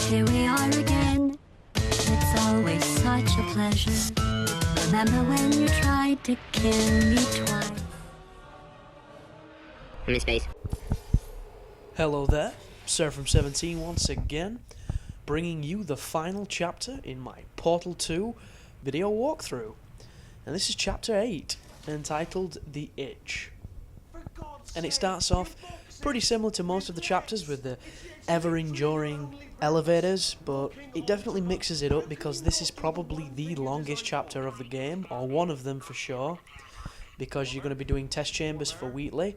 Here we are again. It's always such a pleasure. Remember when you tried to kill me twice? I'm in space. Hello there, Sir from 17 once again, bringing you the final chapter in my Portal 2 video walkthrough. And this is chapter 8, entitled The Itch. And it starts off pretty similar to most of the chapters with the ever-enduring elevators, but it definitely mixes it up because this is probably the longest chapter of the game, or one of them for sure, because you're going to be doing test chambers for Wheatley,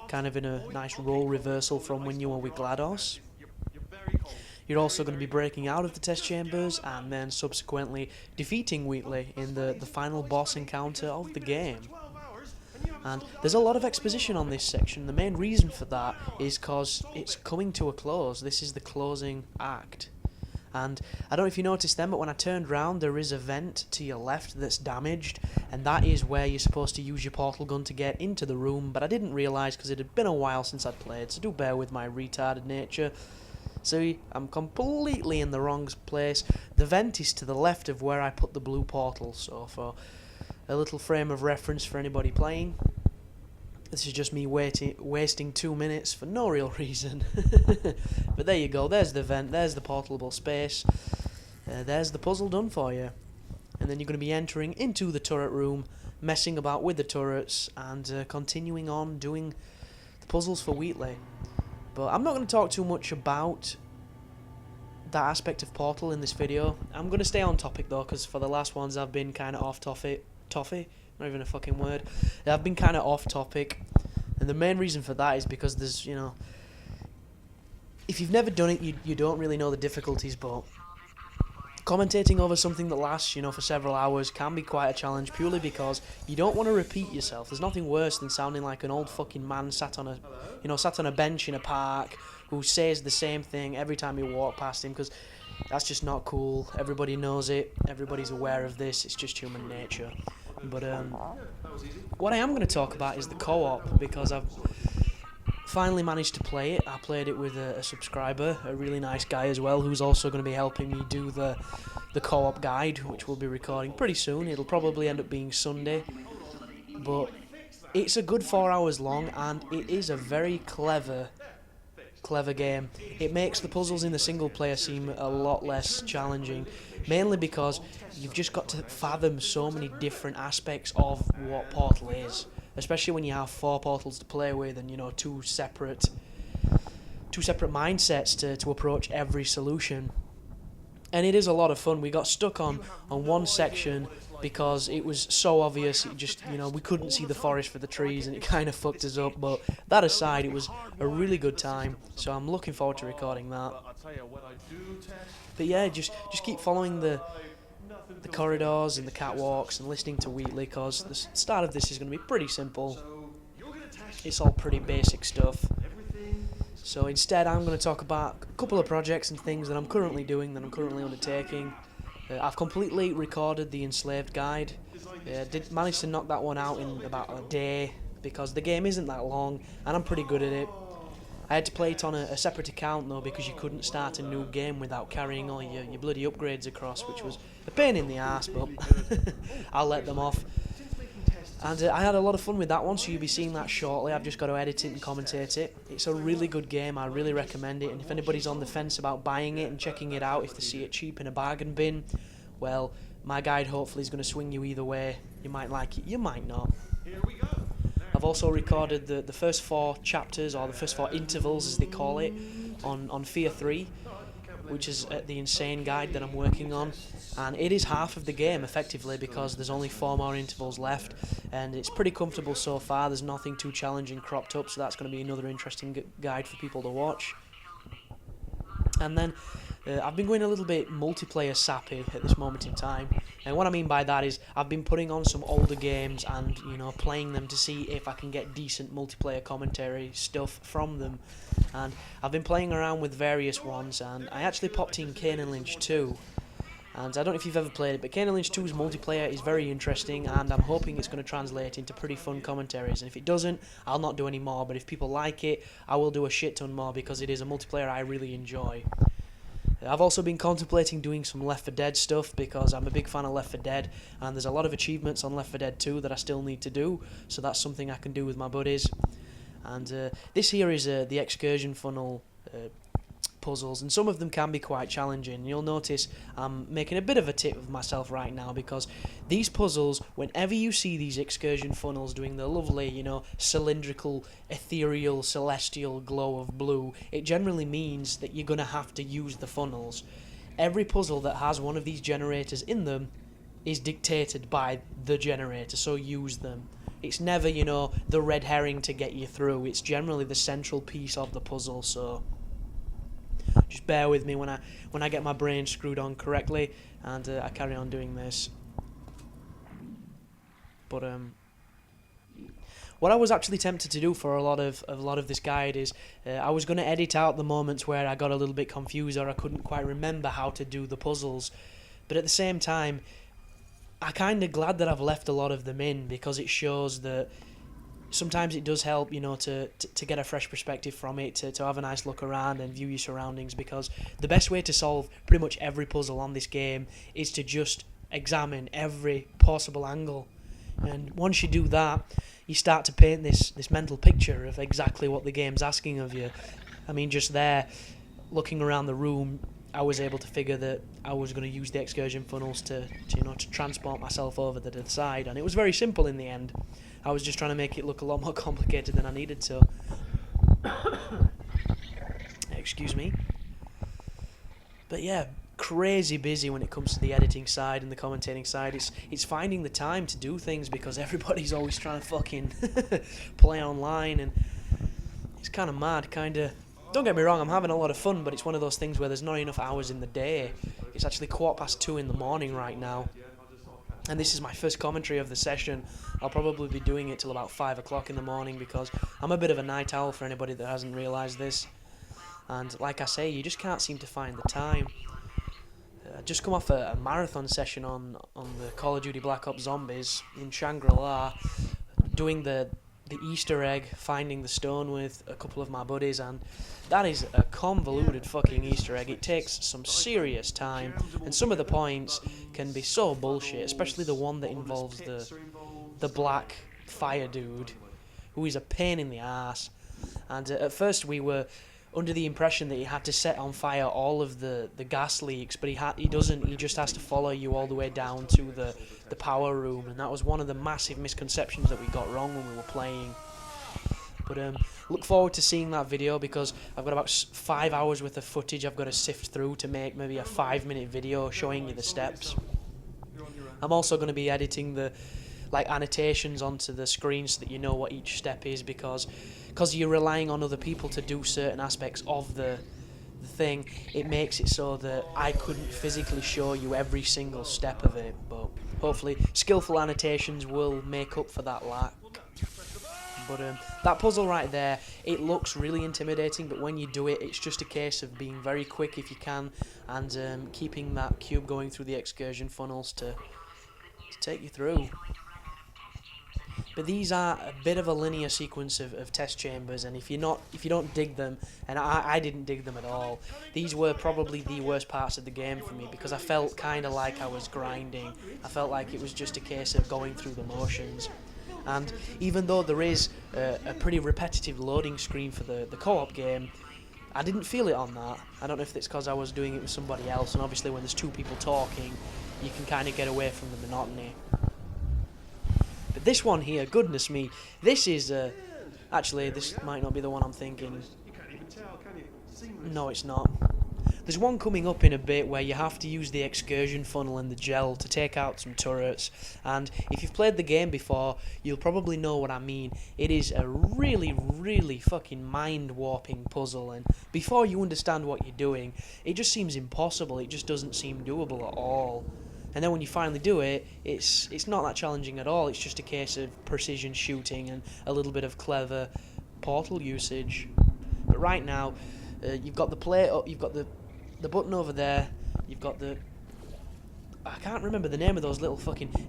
kind of in a nice role reversal from when you were with GlaDos. You're also going to be breaking out of the test chambers and then subsequently defeating Wheatley in the final boss encounter of the game. And there's a lot of exposition on this section. The main reason for that is because it's coming to a close. This is the closing act. And I don't know if you noticed then, but when I turned round, there is a vent to your left that's damaged, and that is where you're supposed to use your portal gun to get into the room, but I didn't realise because it had been a while since I'd played, so do bear with my retarded nature. See, I'm completely in the wrong place. The vent is to the left of where I put the blue portal, so for a little frame of reference for anybody playing, this is just me wasting 2 minutes for no real reason. But there you go, there's the vent, there's the portable space, there's the puzzle done for you. And then you're going to be entering into the turret room, messing about with the turrets, and continuing on doing the puzzles for Wheatley. But I'm not going to talk too much about that aspect of Portal in this video. I'm going to stay on topic though, because for the last ones I've been kind of off topic. Not even a fucking word. I've been kind of off topic, and the main reason for that is because there's, you know, if you've never done it, you don't really know the difficulties, but commentating over something that lasts, you know, for several hours can be quite a challenge, purely because you don't want to repeat yourself. There's nothing worse than sounding like an old fucking man sat on a bench in a park who says the same thing every time you walk past him, because that's just not cool. Everybody knows it. Everybody's aware of this. It's just human nature. But what I am going to talk about is the co-op, because I've finally managed to play it. I played it with a subscriber, a really nice guy as well, who's also going to be helping me do the co-op guide, which we'll be recording pretty soon. It'll probably end up being Sunday, but it's a good 4 hours long, and it is a very clever game. It makes the puzzles in the single player seem a lot less challenging, mainly because you've just got to fathom so many different aspects of what Portal is, especially when you have 4 portals to play with and, you know, two separate mindsets to approach every solution. And it is a lot of fun. We got stuck on one section because it was so obvious. It just, you know, we couldn't see the forest for the trees, and it kind of fucked us up. But that aside, it was a really good time. So I'm looking forward to recording that. But yeah, just keep following the corridors and the catwalks and listening to Wheatley, because the start of this is going to be pretty simple. It's all pretty basic stuff. So instead, I'm going to talk about a couple of projects and things that I'm currently doing, that I'm currently undertaking. I've completely recorded the Enslaved guide. Did manage to knock that one out in about a day, because the game isn't that long and I'm pretty good at it. I had to play it on a separate account though, because you couldn't start a new game without carrying all your bloody upgrades across, which was a pain in the ass, but I'll let them off. And I had a lot of fun with that one, so you'll be seeing that shortly. I've just got to edit it and commentate it. It's a really good game. I really recommend it. And if anybody's on the fence about buying it and checking it out, if they see it cheap in a bargain bin, well, my guide hopefully is going to swing you either way. You might like it, you might not. I've also recorded the first 4 chapters, or the first 4 intervals as they call it, on Fear 3, which is the Insane guide that I'm working on. And it is half of the game, effectively, because there's only 4 more intervals left, and it's pretty comfortable so far. There's nothing too challenging cropped up, so that's going to be another interesting guide for people to watch. And then I've been going a little bit multiplayer sappy at this moment in time, and what I mean by that is I've been putting on some older games and, you know, playing them to see if I can get decent multiplayer commentary stuff from them. And I've been playing around with various ones, and I actually popped in Kane and Lynch 2. And I don't know if you've ever played it, but Kane and Lynch 2's multiplayer is very interesting, and I'm hoping it's going to translate into pretty fun commentaries. And if it doesn't, I'll not do any more, but if people like it, I will do a shit ton more, because it is a multiplayer I really enjoy. I've also been contemplating doing some Left 4 Dead stuff because I'm a big fan of Left 4 Dead, and there's a lot of achievements on Left 4 Dead 2 that I still need to do, so that's something I can do with my buddies. And this here is the Excursion funnel puzzles, and some of them can be quite challenging. You'll notice I'm making a bit of a tip of myself right now, because these puzzles, whenever you see these Excursion funnels doing the lovely, you know, cylindrical, ethereal, celestial glow of blue, it generally means that you're going to have to use the funnels. Every puzzle that has one of these generators in them is dictated by the generator, so use them. It's never, you know, the red herring to get you through. It's generally the central piece of the puzzle, so just bear with me when I get my brain screwed on correctly, and I carry on doing this. But what I was actually tempted to do for a lot of this guide is I was going to edit out the moments where I got a little bit confused or I couldn't quite remember how to do the puzzles. But at the same time, I'm kind of glad that I've left a lot of them in, because it shows that sometimes it does help, you know, to get a fresh perspective from it, to have a nice look around and view your surroundings, because the best way to solve pretty much every puzzle on this game is to just examine every possible angle. And once you do that, you start to paint this mental picture of exactly what the game's asking of you. I mean, just there, looking around the room, I was able to figure that I was going to use the Excursion funnels to transport myself over to the side, and it was very simple in the end. I was just trying to make it look a lot more complicated than I needed to. Excuse me. But yeah, crazy busy when it comes to the editing side and the commentating side. It's finding the time to do things, because everybody's always trying to fucking play online, and it's kind of mad, kind of. Don't get me wrong, I'm having a lot of fun, but it's one of those things where there's not enough hours in the day. It's actually 2:15 in the morning right now, and this is my first commentary of the session. I'll probably be doing it till about 5 o'clock in the morning, because I'm a bit of a night owl, for anybody that hasn't realised this. And like I say, you just can't seem to find the time. I just come off a marathon session on the Call of Duty Black Ops Zombies in Shangri-La, doing the Easter egg, finding the stone with a couple of my buddies, and that is a convoluted fucking Easter egg. It takes some serious time, and some of the points can be so bullshit, especially the one that involves the black fire dude, who is a pain in the ass. And at first we were under the impression that he had to set on fire all of the gas leaks, but he doesn't. He just has to follow you all the way down to the power room, and that was one of the massive misconceptions that we got wrong when we were playing. But look forward to seeing that video, because I've got about 5 hours worth of footage I've got to sift through to make maybe a 5-minute video showing you the steps. I'm also going to be editing the annotations onto the screen so that you know what each step is, because you're relying on other people to do certain aspects of the thing. It makes it so that I couldn't physically show you every single step of it, but hopefully skillful annotations will make up for that lack. But that puzzle right there, it looks really intimidating, but when you do it, it's just a case of being very quick if you can, and keeping that cube going through the Excursion funnels to take you through. But these are a bit of a linear sequence of test chambers, and if you don't dig them, and I didn't dig them at all, these were probably the worst parts of the game for me, because I felt kind of like I was grinding. I felt like it was just a case of going through the motions. And even though there is a pretty repetitive loading screen for the co-op game, I didn't feel it on that. I don't know if it's because I was doing it with somebody else, and obviously when there's two people talking, you can kind of get away from the monotony. But this one here, goodness me, this is, actually, this might not be the one I'm thinking. No, it's not. There's one coming up in a bit where you have to use the Excursion funnel and the gel to take out some turrets, and if you've played the game before, you'll probably know what I mean. It is a really, really fucking mind-warping puzzle, and before you understand what you're doing, it just seems impossible. It just doesn't seem doable at all. And then when you finally do it, it's not that challenging at all. It's just a case of precision shooting and a little bit of clever portal usage. But right now, you've got the plate up, you've got the button over there, you've got I can't remember the name of those little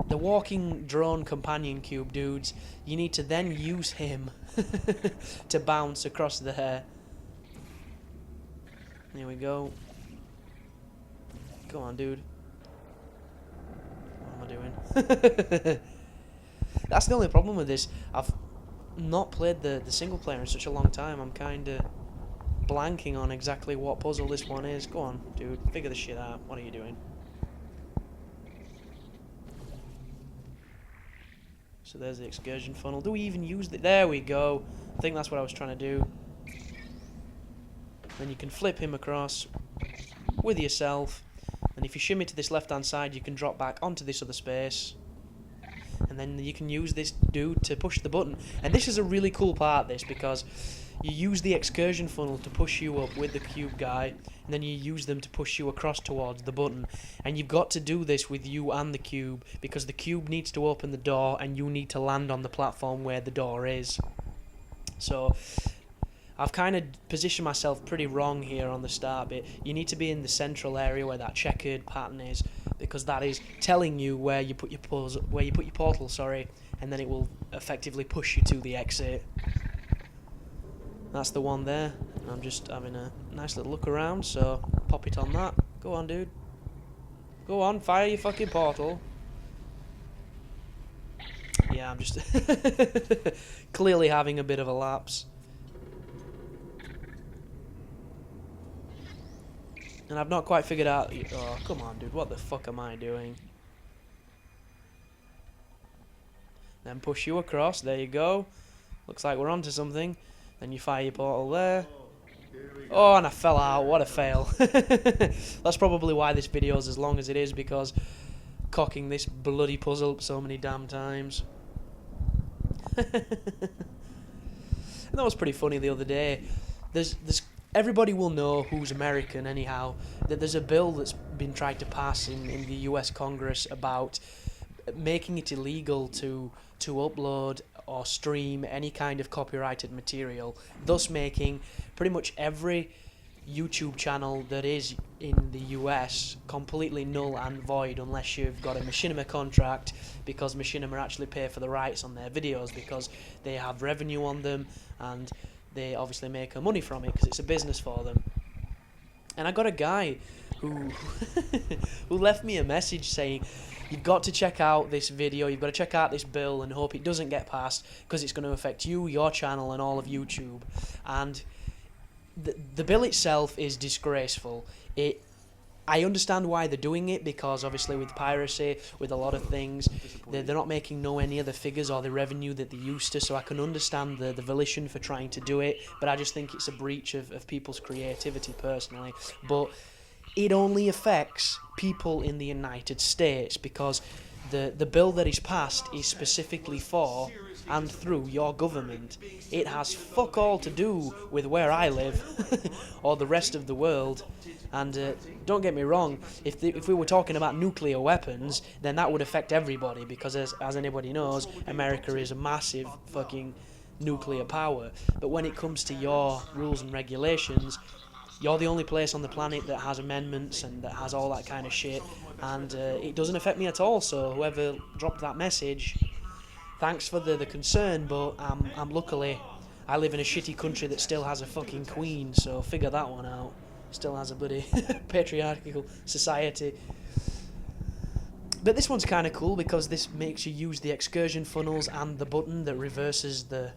the walking drone companion cube dudes. You need to then use him to bounce across there. There we go. Go on, dude. What am I doing? That's the only problem with this. I've not played the single player in such a long time. I'm kind of blanking on exactly what puzzle this one is. Go on, dude. Figure this shit out. What are you doing? So there's the excursion funnel. Do we even use the... There we go. I think that's what I was trying to do. Then you can flip him across with yourself. And if you shimmy to this left-hand side, you can drop back onto this other space. And then you can use this dude to push the button. And this is a really cool part, this, because you use the excursion funnel to push you up with the cube guy, and then you use them to push you across towards the button. And you've got to do this with you and the cube, because the cube needs to open the door, and you need to land on the platform where the door is. So I've kind of positioned myself pretty wrong here on the start bit. You need to be in the central area where that checkered pattern is, because that is telling you where you put your portal, sorry, and then it will effectively push you to the exit. That's the one there. I'm just having a nice little look around, so pop it on that. Go on, dude. Go on, fire your fucking portal. Yeah, I'm just clearly having a bit of a lapse. And I've not quite figured out... Oh, come on, dude. What the fuck am I doing? Then push you across. There you go. Looks like we're onto something. Then you fire your portal there. Oh, and I fell out. What a fail. That's probably why this video is as long as it is, because cocking this bloody puzzle so many damn times. And that was pretty funny the other day. There's everybody will know who's American anyhow, that there's a bill that's been tried to pass in the US Congress about making it illegal to upload or stream any kind of copyrighted material, thus making pretty much every YouTube channel that is in the US completely null and void unless you've got a machinima contract, because machinima actually pay for the rights on their videos because they have revenue on them and they obviously make money from it because it's a business for them. And I got a guy who who left me a message saying, you've got to check out this video, you've got to check out this bill and hope it doesn't get passed because it's going to affect you, your channel and all of YouTube. And the bill itself is disgraceful. I understand why they're doing it, because obviously with piracy, with a lot of things, they're not making any other figures or the revenue that they used to, so I can understand the volition for trying to do it, but I just think it's a breach of people's creativity personally. But it only affects people in the United States, because the bill that is passed is specifically for and through your government. It has fuck all to do with where I live or the rest of the world. And don't get me wrong, if we were talking about nuclear weapons, then that would affect everybody, because as anybody knows, America is a massive fucking nuclear power. But when it comes to your rules and regulations, you're the only place on the planet that has amendments and that has all that kind of shit, and it doesn't affect me at all. So whoever dropped that message, thanks for the concern, but I'm luckily, I live in a shitty country that still has a fucking queen, so figure that one out. Still has a bloody patriarchal society. But this one's kind of cool because this makes you use the excursion funnels and the button that reverses the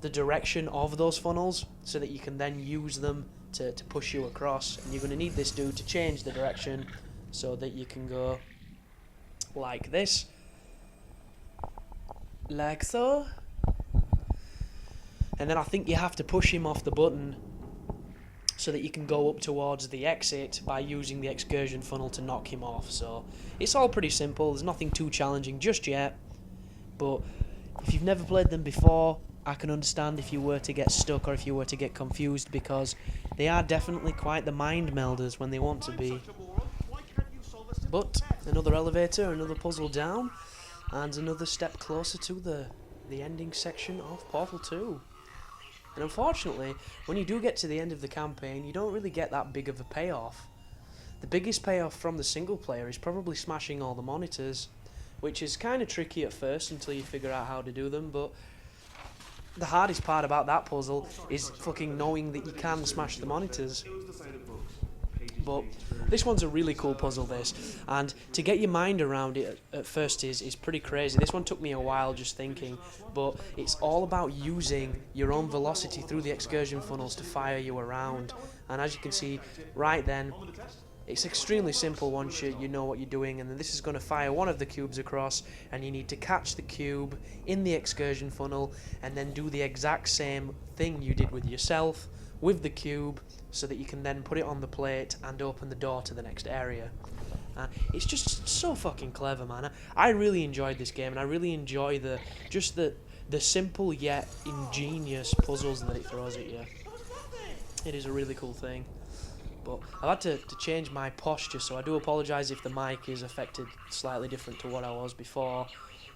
direction of those funnels, so that you can then use them to push you across. And you're going to need this dude to change the direction so that you can go like this. Like so. And then I think you have to push him off the button so that you can go up towards the exit by using the excursion funnel to knock him off. So it's all pretty simple. There's nothing too challenging just yet. But if you've never played them before, I can understand if you were to get stuck or if you were to get confused, because they are definitely quite the mind melders when they want to be. But another elevator, another puzzle down, and another step closer to the ending section of Portal 2. And unfortunately, when you do get to the end of the campaign, you don't really get that big of a payoff. The biggest payoff from the single player is probably smashing all the monitors, which is kind of tricky at first until you figure out how to do them, but the hardest part about that puzzle is fucking knowing that you can smash the monitors. But this one's a really cool puzzle, this, and to get your mind around it at first is pretty crazy. This one took me a while just thinking, but it's all about using your own velocity through the excursion funnels to fire you around. And as you can see right then, it's extremely simple once you know what you're doing, and then this is going to fire one of the cubes across, and you need to catch the cube in the excursion funnel and then do the exact same thing you did with yourself with the cube, so that you can then put it on the plate and open the door to the next area. It's just so fucking clever, man. I really enjoyed this game, and I really enjoy the simple yet ingenious puzzles that it throws at you. It is a really cool thing. But I've had to change my posture, so I do apologise if the mic is affected slightly different to what I was before,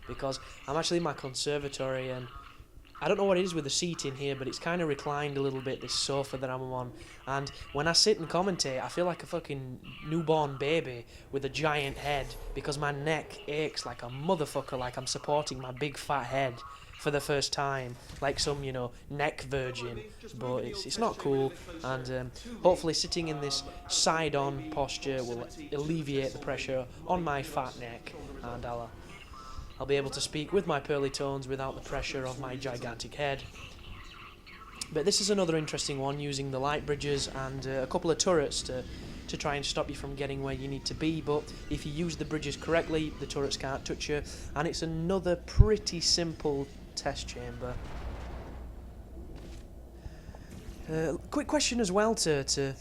because I'm actually in my conservatory, and I don't know what it is with the seat in here, but it's kind of reclined a little bit, this sofa that I'm on, and when I sit and commentate, I feel like a fucking newborn baby with a giant head, because my neck aches like a motherfucker, like I'm supporting my big fat head for the first time, like some, you know, neck virgin. But it's not cool, and hopefully sitting in this side-on posture will alleviate the pressure on my fat neck, and I'll be able to speak with my pearly tones without the pressure of my gigantic head. But this is another interesting one, using the light bridges and a couple of turrets to try and stop you from getting where you need to be. But if you use the bridges correctly, the turrets can't touch you, and it's another pretty simple test chamber. Quick question as well to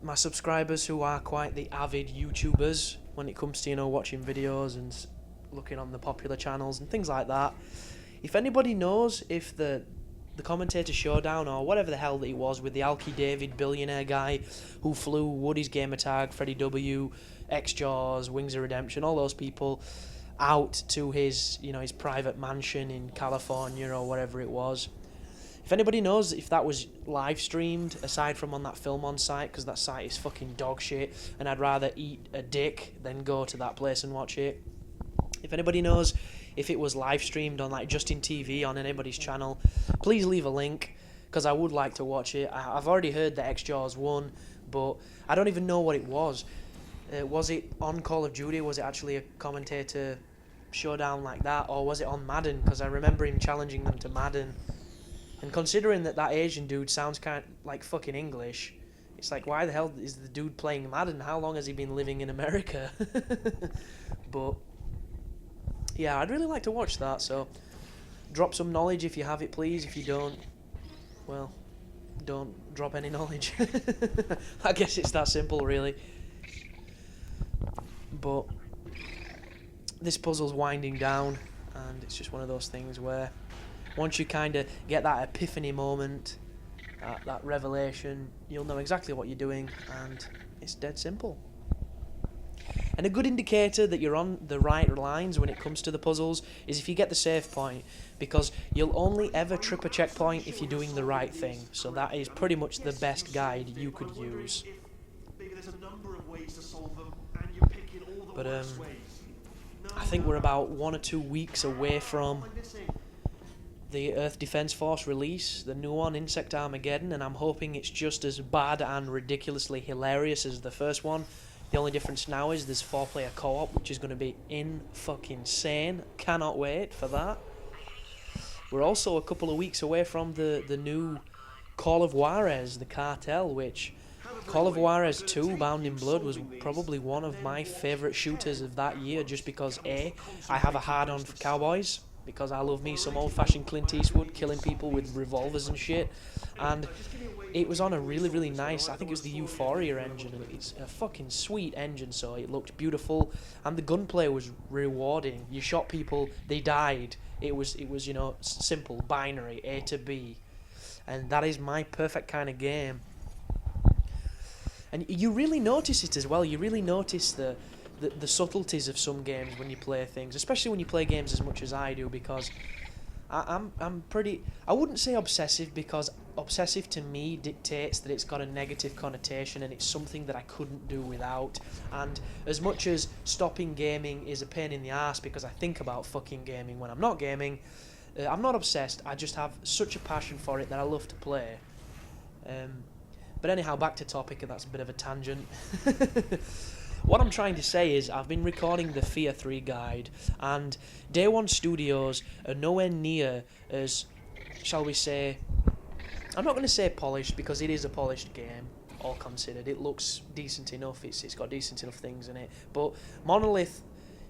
my subscribers, who are quite the avid YouTubers when it comes to, you know, watching videos and looking on the popular channels and things like that. If anybody knows if the commentator showdown, or whatever the hell that it was, with the Alki David billionaire guy who flew Woody's Gamertag, Freddie W, X-Jaws, Wings of Redemption, all those people out to his, you know, his private mansion in California or whatever it was. If anybody knows if that was live streamed aside from on that film on site, because that site is fucking dog shit, and I'd rather eat a dick than go to that place and watch it. If anybody knows if it was live streamed on like Justin TV on anybody's channel, please leave a link, because I would like to watch it. I've already heard that X-Jaws won, but I don't even know what it was. Was it on Call of Duty? Was it actually a commentator showdown like that? Or was it on Madden? Because I remember him challenging them to Madden. And considering that Asian dude sounds kind of like fucking English, it's like, why the hell is the dude playing Madden? How long has he been living in America? But yeah, I'd really like to watch that, so drop some knowledge if you have it, please. If you don't, well, don't drop any knowledge. I guess it's that simple, really. But this puzzle's winding down, and it's just one of those things where once you kind of get that epiphany moment, that revelation, you'll know exactly what you're doing, and it's dead simple. And a good indicator that you're on the right lines when it comes to the puzzles is if you get the save point, because you'll only ever trip a checkpoint if you're doing the right thing. So that is pretty much the best guide you could use. But I think we're about 1 or 2 weeks away from the Earth Defense Force release, the new one, Insect Armageddon, and I'm hoping it's just as bad and ridiculously hilarious as the first one. The only difference now is there's 4-player co-op, which is going to be in-fucking-sane. Cannot wait for that. We're also a couple of weeks away from the new Call of Juarez, the Cartel, which Call of Juarez 2, Bound in Blood, was probably one of my favourite shooters of that year, just because A, I have a hard-on for cowboys, because I love me some old-fashioned Clint Eastwood killing people with revolvers and shit, and it was on a really, really nice, I think it was the Euphoria engine, and it's a fucking sweet engine, so it looked beautiful, and the gunplay was rewarding. You shot people, they died. It was, you know, simple, binary, A to B, and that is my perfect kind of game. And you really notice it as well. You really notice the subtleties of some games when you play things, especially when you play games as much as I do, because I'm pretty, I wouldn't say obsessive, because obsessive to me dictates that it's got a negative connotation and it's something that I couldn't do without. And as much as stopping gaming is a pain in the ass because I think about fucking gaming when I'm not gaming, I'm not obsessed. I just have such a passion for it that I love to play. But anyhow, back to topic, and that's a bit of a tangent. What I'm trying to say is I've been recording the Fear 3 guide, and Day One Studios are nowhere near as, shall we say, I'm not going to say polished, because it is a polished game, all considered. It looks decent enough, it's got decent enough things in it, but Monolith,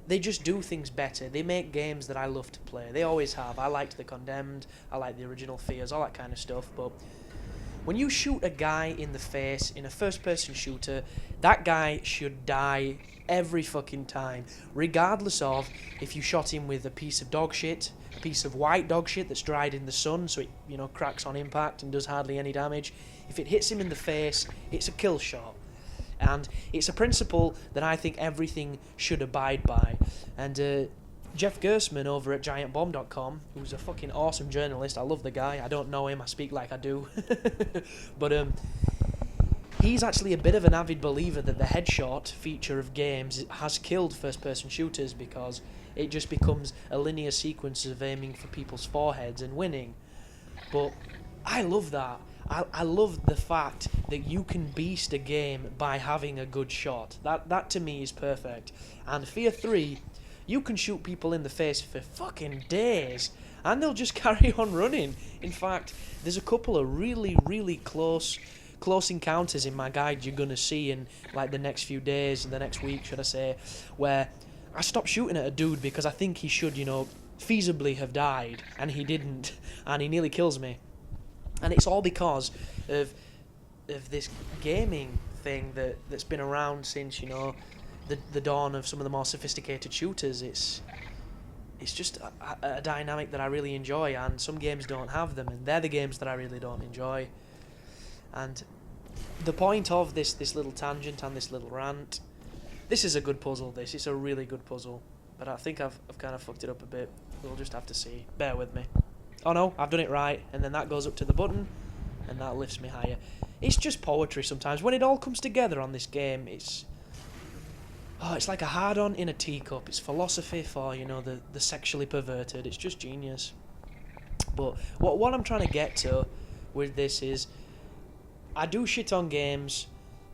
they just do things better. They make games that I love to play. They always have. I liked The Condemned, I liked the original Fears, all that kind of stuff, but when you shoot a guy in the face in a first-person shooter, that guy should die every fucking time, regardless of if you shot him with a piece of dog shit, a piece of white dog shit that's dried in the sun, so it, you know, cracks on impact and does hardly any damage. If it hits him in the face, it's a kill shot. And it's a principle that I think everything should abide by. And Jeff Gersman over at GiantBomb.com, who's a fucking awesome journalist. I love the guy. I don't know him. I speak like I do. But he's actually a bit of an avid believer that the headshot feature of games has killed first-person shooters, because it just becomes a linear sequence of aiming for people's foreheads and winning. But I love that. I love the fact that you can beast a game by having a good shot. That to me is perfect. And Fear 3... you can shoot people in the face for fucking days, and they'll just carry on running. In fact, there's a couple of really, really close encounters in my guide you're going to see in like the next few days, in the next week, should I say, where I stopped shooting at a dude because I think he should, you know, feasibly have died, and he didn't, and he nearly kills me. And it's all because of this gaming thing that's been around since, you know, the dawn of some of the more sophisticated shooters. It's just a dynamic that I really enjoy, and some games don't have them, and they're the games that I really don't enjoy. And the point of this little tangent and this little rant, this is a good puzzle. It's a really good puzzle, but I think I've kind of fucked it up a bit. We'll just have to see. Bear with me. Oh no, I've done it right, and then that goes up to the button, and that lifts me higher. It's just poetry sometimes. When it all comes together on this game, it's like a hard-on in a teacup. It's philosophy for, you know, the sexually perverted. It's just genius. But what I'm trying to get to with this is, I do shit on games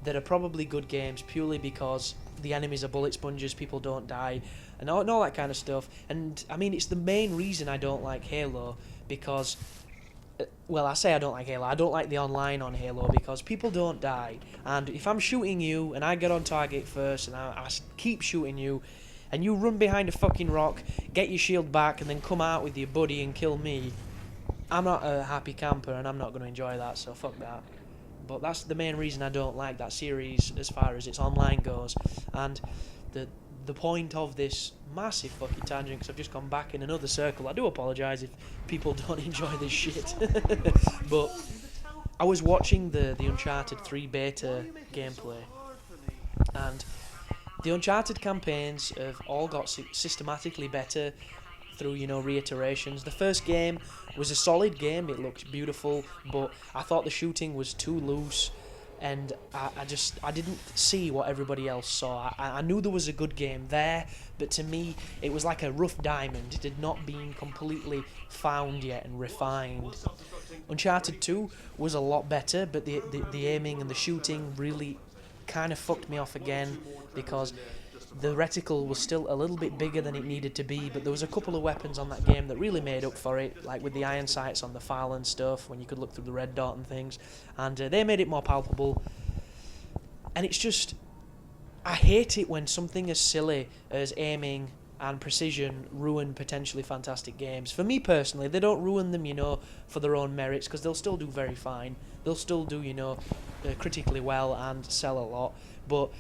that are probably good games purely because the enemies are bullet sponges, people don't die, and all that kind of stuff. And, I mean, it's the main reason I don't like Halo, because... well, I say I don't like Halo. I don't like the online on Halo because people don't die. And if I'm shooting you and I get on target first and I keep shooting you, and you run behind a fucking rock, get your shield back, and then come out with your buddy and kill me, I'm not a happy camper, and I'm not going to enjoy that, so fuck that. But that's the main reason I don't like that series as far as its online goes. And the point of this massive fucking tangent, because I've just gone back in another circle. I do apologise if people don't enjoy this shit. But I was watching the Uncharted 3 beta gameplay, and the Uncharted campaigns have all got systematically better through, you know, reiterations. The first game was a solid game. It looked beautiful, but I thought the shooting was too loose, and I didn't see what everybody else saw. I knew there was a good game there, but to me it was like a rough diamond. It had not been completely found yet and refined. Uncharted 2 was a lot better, but the aiming and the shooting really kind of fucked me off again, because the reticle was still a little bit bigger than it needed to be, but there was a couple of weapons on that game that really made up for it, like with the iron sights on the FAL and stuff, when you could look through the red dot and things, and they made it more palpable. And it's just, I hate it when something as silly as aiming and precision ruin potentially fantastic games. For me personally, they don't ruin them, you know, for their own merits, because they'll still do very fine. They'll still do, you know, critically well and sell a lot, but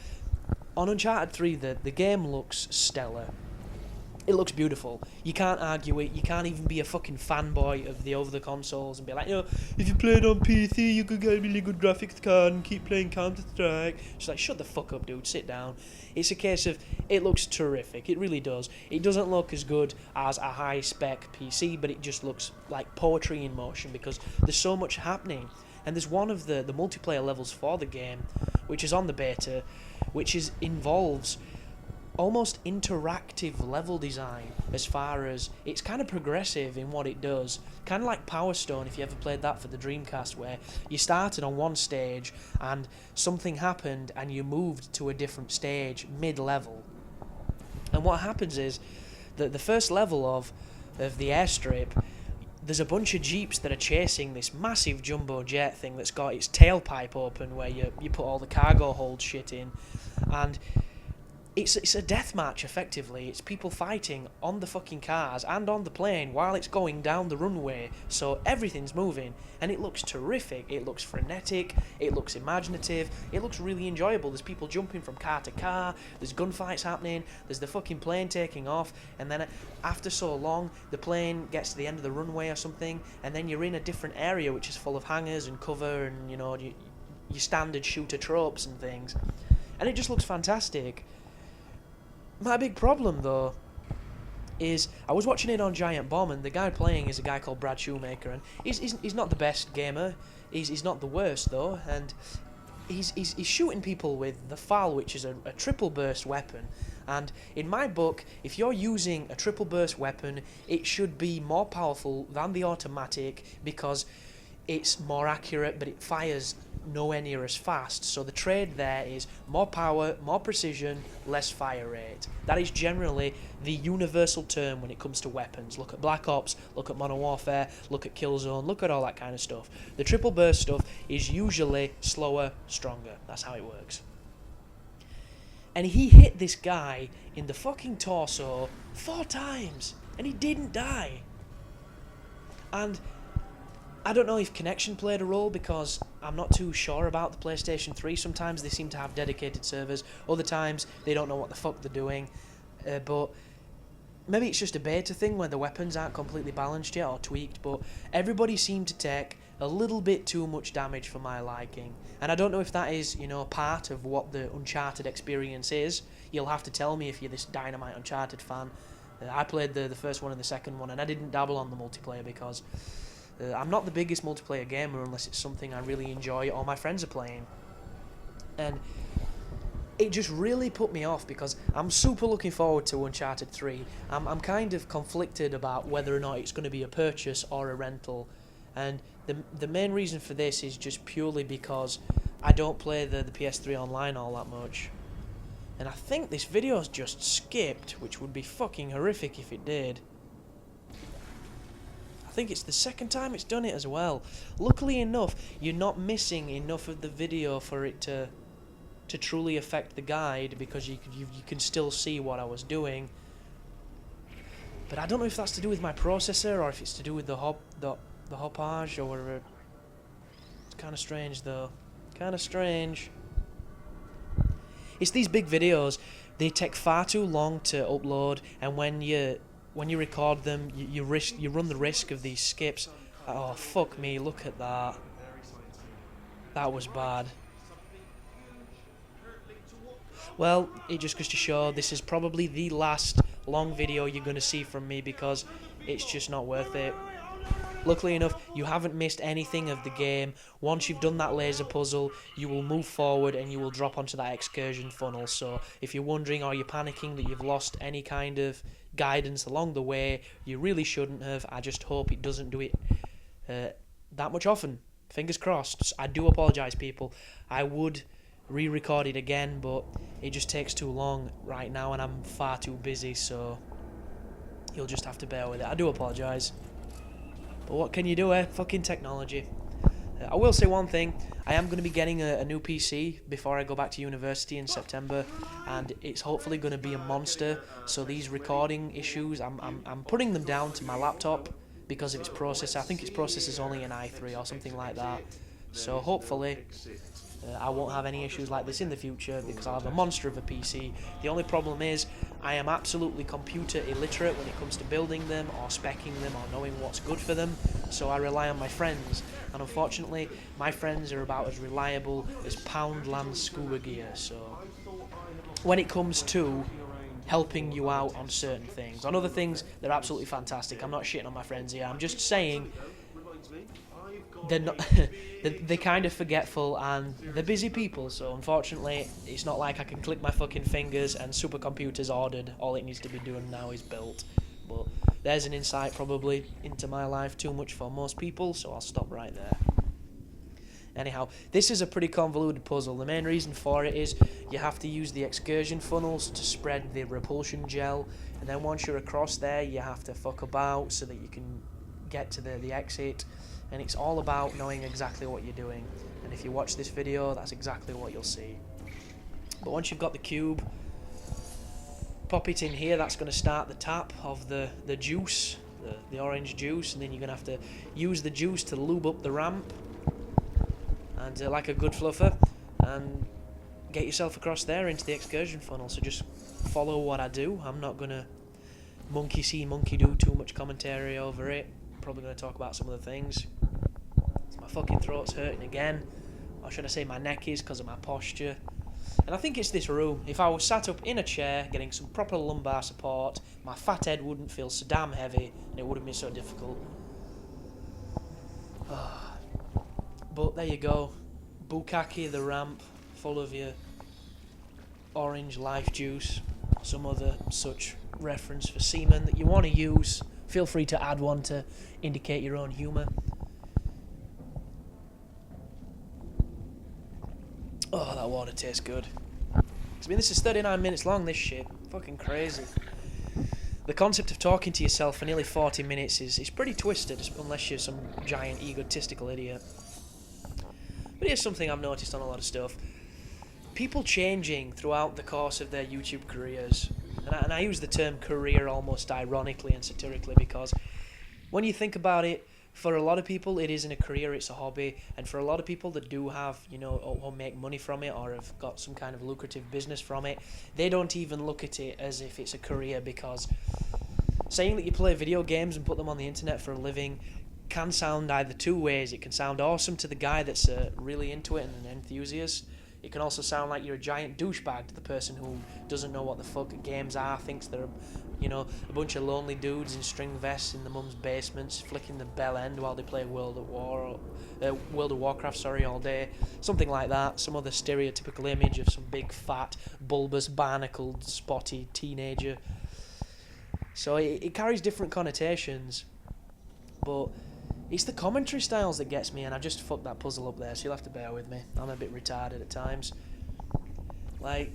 on Uncharted 3, the game looks stellar. It looks beautiful. You can't argue it. You can't even be a fucking fanboy of the over-the-consoles and be like, you know, if you play it on PC, you could get a really good graphics card and keep playing Counter-Strike. It's like, shut the fuck up, dude. Sit down. It's a case of, it looks terrific. It really does. It doesn't look as good as a high-spec PC, but it just looks like poetry in motion, because there's so much happening. And there's one of the multiplayer levels for the game, which is on the beta, which involves almost interactive level design, as far as it's kind of progressive in what it does, kind of like Power Stone, if you ever played that for the Dreamcast, where you started on one stage and something happened and you moved to a different stage mid-level. And what happens is that the first level of the airstrip, there's a bunch of jeeps that are chasing this massive jumbo jet thing that's got its tailpipe open, where you put all the cargo hold shit in, and it's a death match, effectively. It's people fighting on the fucking cars and on the plane while it's going down the runway, so everything's moving, and it looks terrific. It looks frenetic, it looks imaginative, it looks really enjoyable. There's people jumping from car to car, there's gunfights happening, there's the fucking plane taking off, and then after so long, the plane gets to the end of the runway or something, and then you're in a different area which is full of hangars and cover and, you know, your standard shooter tropes and things, and it just looks fantastic. My big problem, though, is I was watching it on Giant Bomb, and the guy playing is a guy called Brad Shoemaker, and he's not the best gamer. He's not the worst, though, and he's shooting people with the FAL, which is a triple burst weapon. And in my book, if you're using a triple burst weapon, it should be more powerful than the automatic, because it's more accurate, but it fires nowhere near as fast. So the trade there is more power, more precision, less fire rate. That is generally the universal term when it comes to weapons. Look at Black Ops, look at Modern Warfare, look at Killzone, look at all that kind of stuff. The triple burst stuff is usually slower, stronger. That's how it works. And he hit this guy in the fucking torso 4 times, and he didn't die. And I don't know if connection played a role, because I'm not too sure about the PlayStation 3. Sometimes they seem to have dedicated servers, other times they don't know what the fuck they're doing. But maybe it's just a beta thing where the weapons aren't completely balanced yet or tweaked, but everybody seemed to take a little bit too much damage for my liking. And I don't know if that is, you know, part of what the Uncharted experience is. You'll have to tell me if you're this Dynamite Uncharted fan. I played the first one and the second one, and I didn't dabble on the multiplayer because I'm not the biggest multiplayer gamer unless it's something I really enjoy or my friends are playing. And it just really put me off, because I'm super looking forward to Uncharted 3. I'm kind of conflicted about whether or not it's going to be a purchase or a rental. And the main reason for this is just purely because I don't play the PS3 online all that much. And I think this video's just skipped, which would be fucking horrific if it did. I think it's the second time it's done it as well. Luckily enough, you're not missing enough of the video for it to truly affect the guide, because you can still see what I was doing. But I don't know if that's to do with my processor or if it's to do with the hoppage or whatever. It's kind of strange though. Kind of strange. It's these big videos. They take far too long to upload, and when you record them, you run the risk of these skips. Oh fuck me! Look at that. That was bad. Well, it just goes to show this is probably the last long video you're going to see from me, because it's just not worth it. Luckily enough, you haven't missed anything of the game. Once you've done that laser puzzle, you will move forward and you will drop onto that excursion funnel. So if you're wondering or you're panicking that you've lost any kind of guidance along the way, you really shouldn't have. I just hope it doesn't do it that much often. Fingers crossed. I do apologise, people. I would re-record it again, but it just takes too long right now and I'm far too busy, so you'll just have to bear with it. I do apologise. But what can you do, eh? Fucking technology. I will say one thing. I am going to be getting a new PC before I go back to university in September, and it's hopefully going to be a monster. So these recording issues, I'm putting them down to my laptop because of its processor. I think its processor is only an i3 or something like that. So hopefully I won't have any issues like this in the future, because I'll have a monster of a PC. The only problem is I am absolutely computer illiterate when it comes to building them or speccing them or knowing what's good for them, so I rely on my friends, and unfortunately my friends are about as reliable as Poundland scuba gear. So when it comes to helping you out on certain things, on other things they're absolutely fantastic. I'm not shitting on my friends here, I'm just saying they're not they're kind of forgetful and they're busy people, so unfortunately it's not like I can click my fucking fingers and supercomputer's ordered. All it needs to be doing now is built. But there's an insight probably into my life, too much for most people, so I'll stop right there. Anyhow, this is a pretty convoluted puzzle. The main reason for it is you have to use the excursion funnels to spread the repulsion gel, and then once you're across there you have to fuck about so that you can get to the exit, and it's all about knowing exactly what you're doing, and if you watch this video that's exactly what you'll see. But once you've got the cube, pop it in here. That's going to start the tap of the juice, the orange juice, and then you're going to have to use the juice to lube up the ramp, and like a good fluffer, and get yourself across there into the excursion funnel. So just follow what I do. I'm not going to monkey see, monkey do too much commentary over it. Probably going to talk about some of the things. My fucking throat's hurting again, or should I say my neck is, because of my posture. And I think it's this room. If I was sat up in a chair getting some proper lumbar support, my fat head wouldn't feel so damn heavy and it wouldn't be so difficult. But there you go. Bukkake, the ramp, full of your orange life juice, some other such reference for semen that you want to use. Feel free to add one to indicate your own humour. Oh, that water tastes good. I mean, this is 39 minutes long, this shit. Fucking crazy. The concept of talking to yourself for nearly 40 minutes is pretty twisted, unless you're some giant egotistical idiot. But here's something I've noticed on a lot of stuff. People changing throughout the course of their YouTube careers. And I use the term career almost ironically and satirically, because when you think about it, for a lot of people it isn't a career, it's a hobby. And for a lot of people that do have, you know, or make money from it, or have got some kind of lucrative business from it, they don't even look at it as if it's a career, because saying that you play video games and put them on the internet for a living can sound either two ways. It can sound awesome to the guy that's really into it and an enthusiast. It can also sound like you're a giant douchebag to the person who doesn't know what the fuck games are, thinks they're, you know, a bunch of lonely dudes in string vests in the mum's basements flicking the bell end while they play World of Warcraft, all day. Something like that. Some other stereotypical image of some big, fat, bulbous, barnacled, spotty teenager. So it carries different connotations, but it's the commentary styles that gets me, and I just fucked that puzzle up there, so you'll have to bear with me. I'm a bit retarded at times. Like,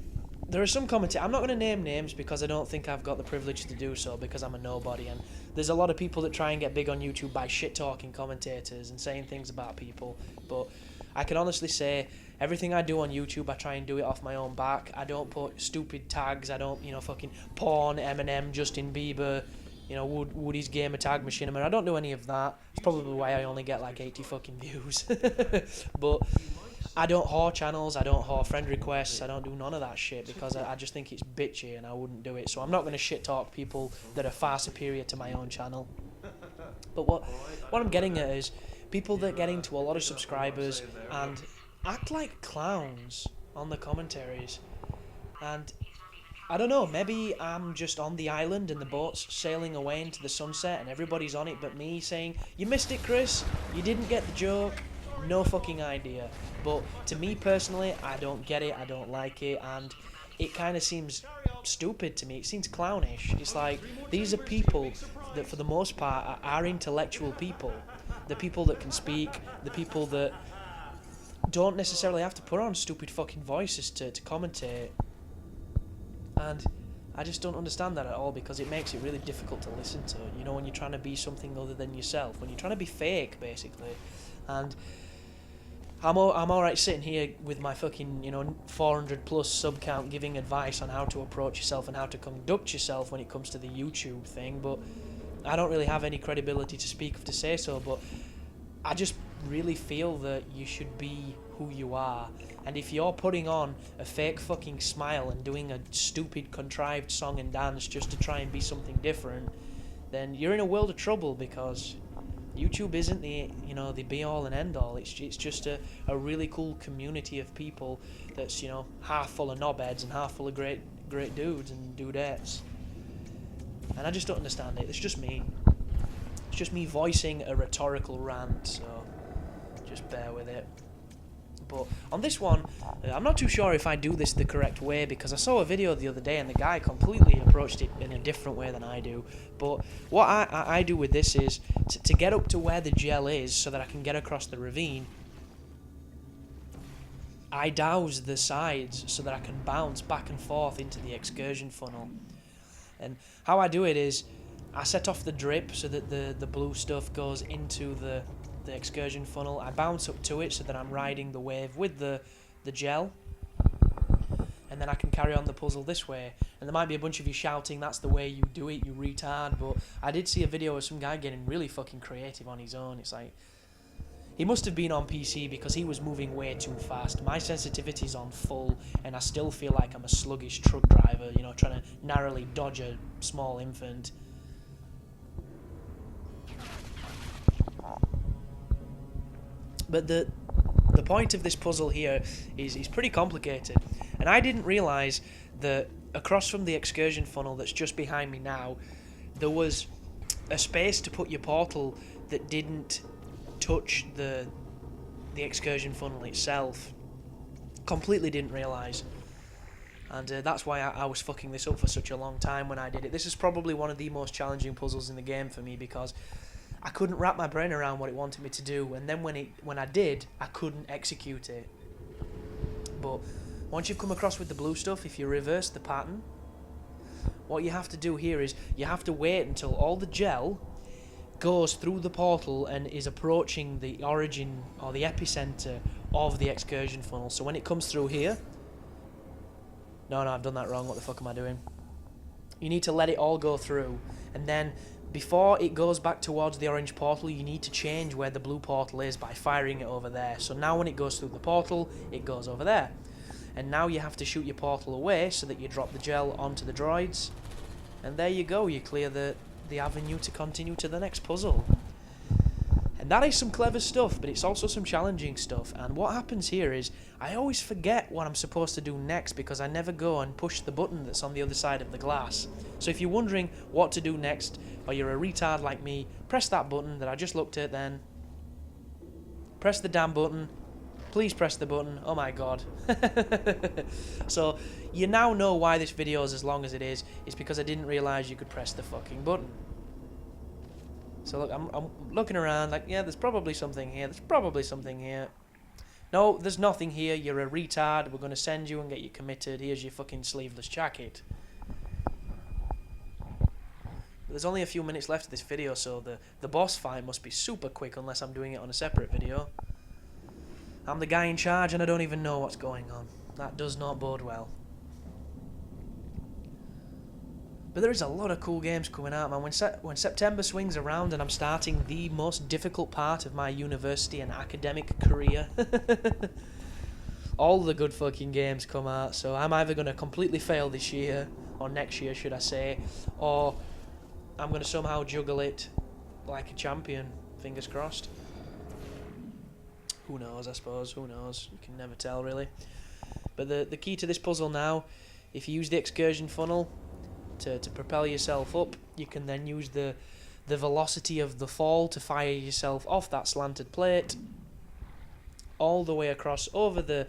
there are some commentary. I'm not going to name names because I don't think I've got the privilege to do so, because I'm a nobody, and there's a lot of people that try and get big on YouTube by shit-talking commentators and saying things about people, but I can honestly say everything I do on YouTube, I try and do it off my own back. I don't put stupid tags. I don't, you know, fucking porn, Eminem, Justin Bieber, you know, Woody's Gamer Tag, Machinima. I don't do any of that. It's probably why I only get like 80 fucking views. But I don't whore channels, I don't whore friend requests, I don't do none of that shit, because I just think it's bitchy and I wouldn't do it. So I'm not going to shit talk people that are far superior to my own channel. But what I'm getting at is people that get into a lot of subscribers and act like clowns on the commentaries. And I don't know, maybe I'm just on the island and the boat's sailing away into the sunset and everybody's on it but me, saying, "You missed it, Chris, you didn't get the joke." No fucking idea. But to me personally, I don't get it, I don't like it, and it kind of seems stupid to me. It seems clownish. It's like, these are people that for the most part are intellectual people. The people that can speak, the people that don't necessarily have to put on stupid fucking voices to commentate. And I just don't understand that at all, because it makes it really difficult to listen to, you know, when you're trying to be something other than yourself, when you're trying to be fake, basically. And I'm alright sitting here with my fucking, you know, 400 plus sub count, giving advice on how to approach yourself and how to conduct yourself when it comes to the YouTube thing, but I don't really have any credibility to speak of to say so. But I just really feel that you should be who you are, and if you're putting on a fake fucking smile and doing a stupid contrived song and dance just to try and be something different, then you're in a world of trouble, because YouTube isn't the, you know, the be all and end all. It's just a really cool community of people that's, you know, half full of knobheads and half full of great dudes and dudettes. And I just don't understand it. It's just me. It's just me voicing a rhetorical rant. So just bear with it. But on this one, I'm not too sure if I do this the correct way, because I saw a video the other day and the guy completely approached it in a different way than I do. But what I do with this is, to get up to where the gel is so that I can get across the ravine, I douse the sides so that I can bounce back and forth into the excursion funnel. And how I do it is, I set off the drip so that the blue stuff goes into the excursion funnel. I bounce up to it so that I'm riding the wave with the gel, and then I can carry on the puzzle this way. And there might be a bunch of you shouting, that's the way you do it, you retard, but I did see a video of some guy getting really fucking creative on his own. It's like, he must have been on PC because he was moving way too fast. My sensitivity's on full, and I still feel like I'm a sluggish truck driver, you know, trying to narrowly dodge a small infant. But the point of this puzzle here is pretty complicated, and I didn't realise that across from the excursion funnel that's just behind me now, there was a space to put your portal that didn't touch the excursion funnel itself. Completely didn't realise, and that's why I was fucking this up for such a long time when I did it. This is probably one of the most challenging puzzles in the game for me, because I couldn't wrap my brain around what it wanted me to do, and then when I did, I couldn't execute it. But once you've come across with the blue stuff, if you reverse the pattern, what you have to do here is you have to wait until all the gel goes through the portal and is approaching the origin or the epicenter of the excursion funnel. So when it comes through here, no, I've done that wrong. What the fuck am I doing? You need to let it all go through, and then before it goes back towards the orange portal, you need to change where the blue portal is by firing it over there. So now when it goes through the portal, it goes over there. And now you have to shoot your portal away so that you drop the gel onto the droids. And there you go, you clear the avenue to continue to the next puzzle. And that is some clever stuff, but it's also some challenging stuff. And what happens here is, I always forget what I'm supposed to do next because I never go and push the button that's on the other side of the glass. So if you're wondering what to do next, or you're a retard like me, press that button that I just looked at then. Press the damn button. Please press the button. Oh my god. So, you now know why this video is as long as it is. It's because I didn't realise you could press the fucking button. So look, I'm looking around like, yeah, there's probably something here. There's probably something here. No, there's nothing here. You're a retard. We're going to send you and get you committed. Here's your fucking sleeveless jacket. There's only a few minutes left of this video, so the boss fight must be super quick unless I'm doing it on a separate video. I'm the guy in charge and I don't even know what's going on. That does not bode well. But there is a lot of cool games coming out, man. When September swings around and I'm starting the most difficult part of my university and academic career, all the good fucking games come out. So I'm either going to completely fail this year, or next year should I say, or I'm going to somehow juggle it like a champion. Fingers crossed. Who knows, I suppose. Who knows? You can never tell, really. But the key to this puzzle now, if you use the excursion funnel to propel yourself up, you can then use the velocity of the fall to fire yourself off that slanted plate all the way across over the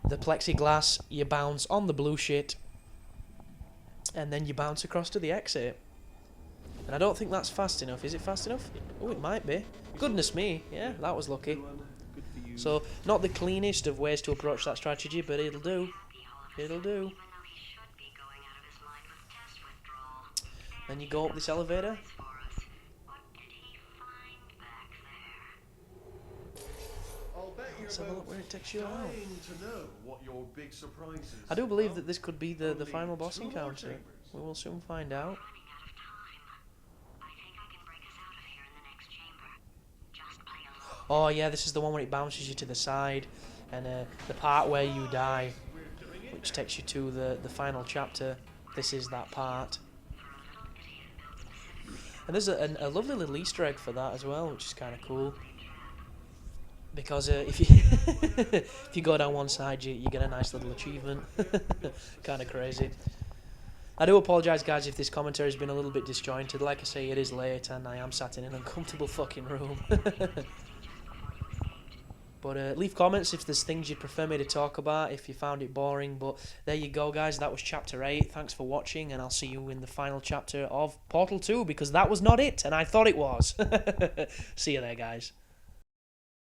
plexiglass. You bounce on the blue shit, and then you bounce across to the exit. And I don't think that's fast enough. Is it fast enough? Oh, it might be. Goodness me. Yeah, that was lucky. So, not the cleanest of ways to approach that strategy, but it'll do. It'll do. Then you go up this elevator. Let's have a look where it takes you out. I do believe that this could be the final boss encounter. We will soon find out. Oh yeah, this is the one where it bounces you to the side, and the part where you die, which takes you to the final chapter. This is that part. And there's a lovely little Easter egg for that as well, which is kind of cool. Because if you if you go down one side, you get a nice little achievement. Kind of crazy. I do apologise, guys, if this commentary has been a little bit disjointed. Like I say, it is late, and I am sat in an uncomfortable fucking room. But leave comments if there's things you'd prefer me to talk about, if you found it boring. But there you go, guys. That was Chapter 8. Thanks for watching, and I'll see you in the final chapter of Portal 2, because that was not it, and I thought it was. See you there, guys.